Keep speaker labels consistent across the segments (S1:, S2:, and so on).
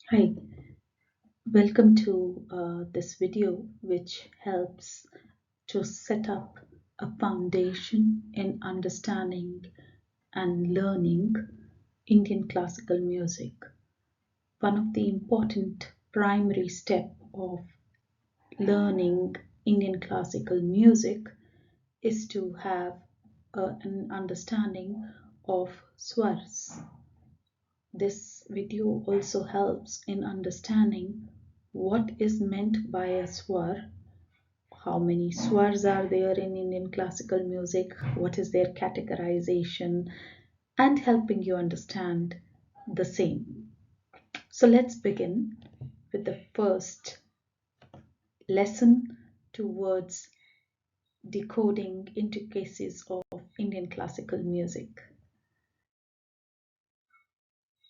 S1: Hi, welcome to this video which helps to set up a foundation in understanding and learning Indian classical music. One of the important primary step of learning Indian classical music is to have an understanding of swars. This video also helps in understanding what is meant by a swar, how many swars are there in Indian classical music, what is their categorization, and helping you understand the same. So let's begin with the first lesson towards decoding intricacies of Indian classical music.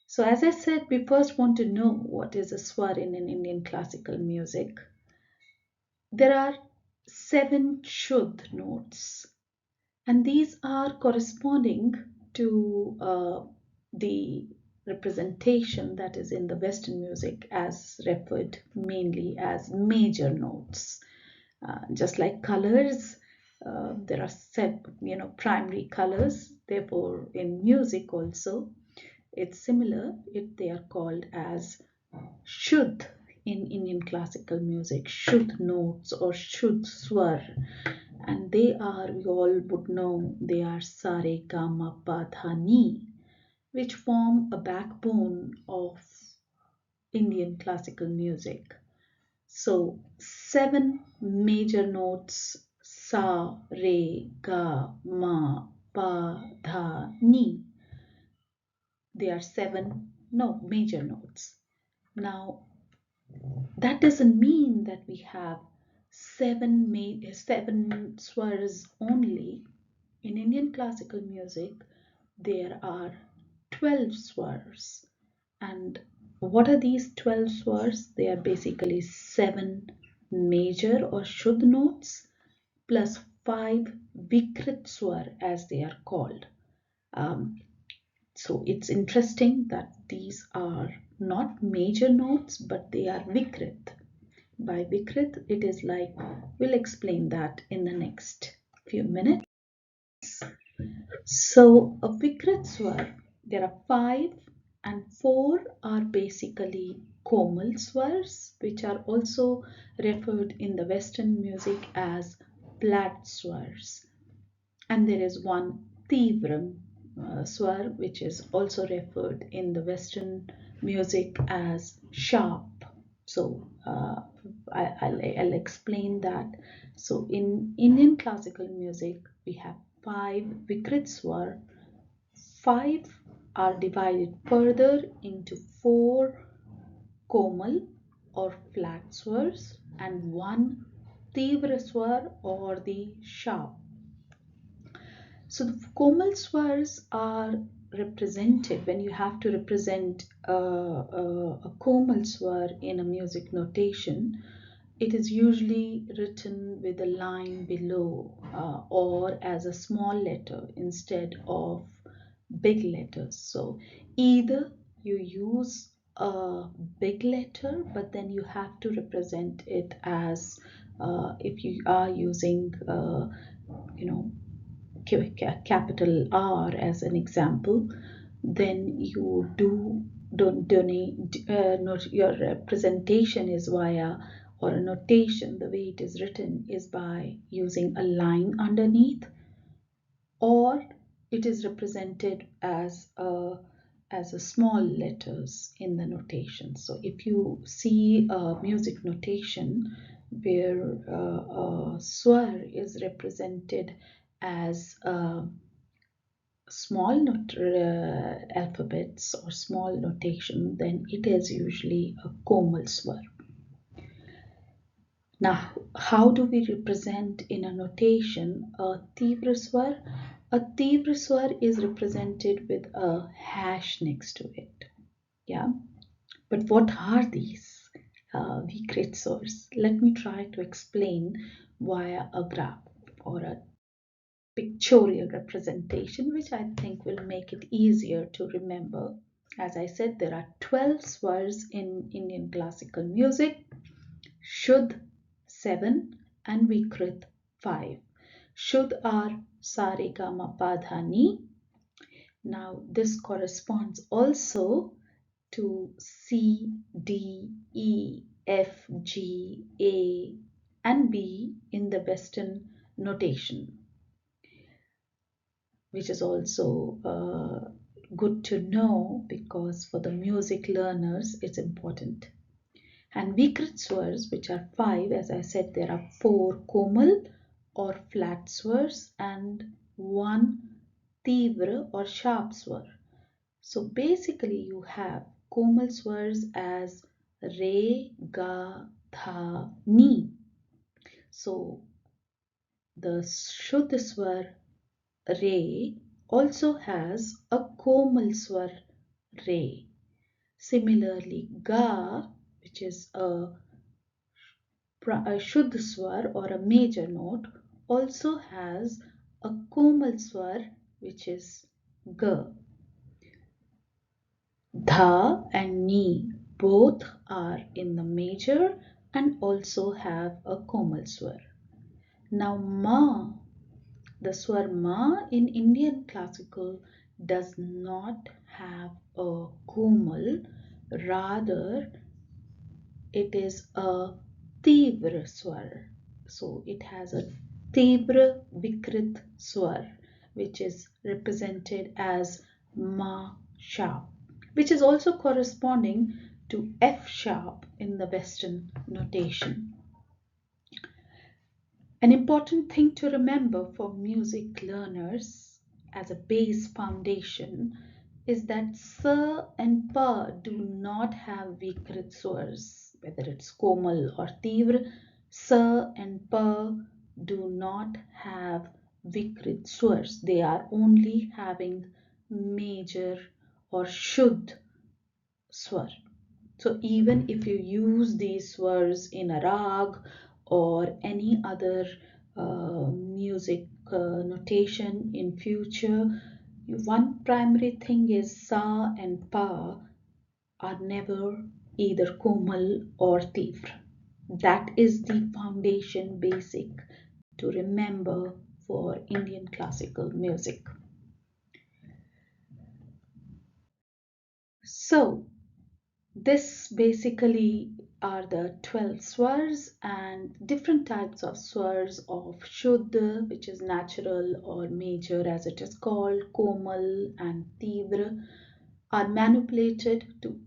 S1: So as I said, we first want to know what is a swar in an Indian classical music. There are seven Shuddha notes, and these are corresponding to the representation that is in the Western music as referred mainly as major notes. Just like colors, there are primary colors. Therefore, in music also, it's similar. They are called as Shuddh in Indian classical music, Shuddh notes or Shuddh swar, and they are, we all would know, they are Sa Re Ga Ma Pa Dha Ni, which form a backbone of Indian classical music. So, seven major notes: Sa, Re, Ga, Ma, Pa, Dha, Ni. They are seven no major notes. Now, that doesn't mean that we have seven swars only. In Indian classical music, there are 12 swars. And what are these 12 swars? They are basically seven major or Shuddha notes plus five Vikrit swar as they are called. Um, so it's interesting that these are not major notes, but they are Vikrit. By Vikrit, it is like, we'll explain that in the next few minutes. So a Vikrit Swar, there are five, and four are basically Komal Swars, which are also referred in the Western music as flat swars. And there is one Teevra Swar, which is also referred in the Western music as sharp. So I'll explain that. So in Indian classical music, we have five Vikrit Swar. Five are divided further into four Komal or flat swars and one Teevra Swar or the sharp. So the Komal swars are represented when you have to represent a Komal swar in a music notation. It is usually written with a line below or as a small letter instead of big letters. So either you use a big letter, but then you have to represent it as if you are using, you know, capital R as an example, then you don't donate your representation is via, or a notation, the way it is written is by using a line underneath, or it is represented as a small letters in the notation. So if you see a music notation where swar is represented as small alphabets or small notation, then it is usually a Komal swar. Now, how do we represent in a notation a Teevra swar? A Teevra swar is represented with a hash next to it. Yeah, but what are these Vikrit swars? Let me try to explain via a graph or a pictorial representation, which I think will make it easier to remember. As I said, there are 12 swars in Indian classical music. Shuddha 7 and Vikrit 5. Shuddha are sa re ga ma pa dha ni. Now this corresponds also to C, D, E, F, G, A and B in the Western notation, which is also good to know because for the music learners it's important. And Vikrit swars, which are 5, as I said, there are 4 Komal or flat swars and 1 Teevra or sharp swar. So basically you have Komal swars as Re, Ga, Dha, Ni. So the Shuddha swar Re also has a Komal swar Re. Similarly, Ga, which is a Shuddha swar or a major note, also has a Komal swar which is Ga. Dha and Ni both are in the major and also have a Komal swar. Now Ma, the swar Ma in Indian classical does not have a Komal, rather it is a Teevra swar. So it has a Teevra Vikrit swar, which is represented as Ma sharp, which is also corresponding to F sharp in the Western notation. An important thing to remember for music learners as a base foundation is that Sa and Pa do not have Vikrit swars, whether it's Komal or Teevra. Sa and Pa do not have Vikrit swars. They are only having major or Shuddha swar. So even if you use these swars in a rag or any other music notation in future, one primary thing is Sa and Pa are never either Komal or Teevra. That is the foundation basic to remember for Indian classical music. So this basically are the 12 swars, and different types of swars of Shuddha, which is natural or major as it is called, Komal and Teevra, are manipulated to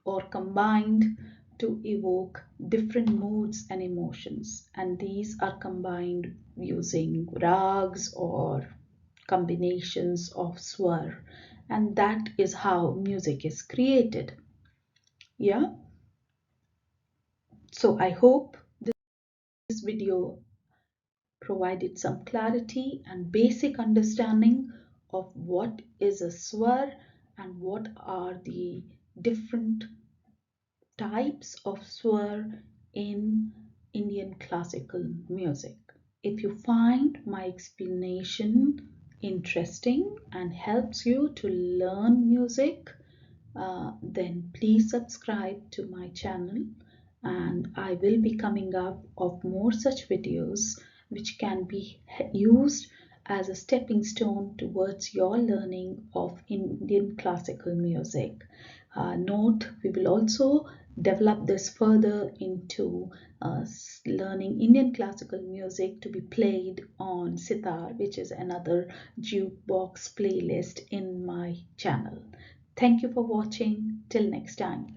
S1: or combined to evoke different moods and emotions, and these are combined using ragas or combinations of swar, and that is how music is created. Yeah, so I hope this video provided some clarity and basic understanding of what is a swar and what are the different types of swar in Indian classical music. If you find my explanation interesting and helps you to learn music, then please subscribe to my channel, and I will be coming up of more such videos which can be used as a stepping stone towards your learning of Indian classical music. Note, we will also develop this further into learning Indian classical music to be played on sitar, which is another jukebox playlist in my channel. Thank you for watching. Till next time.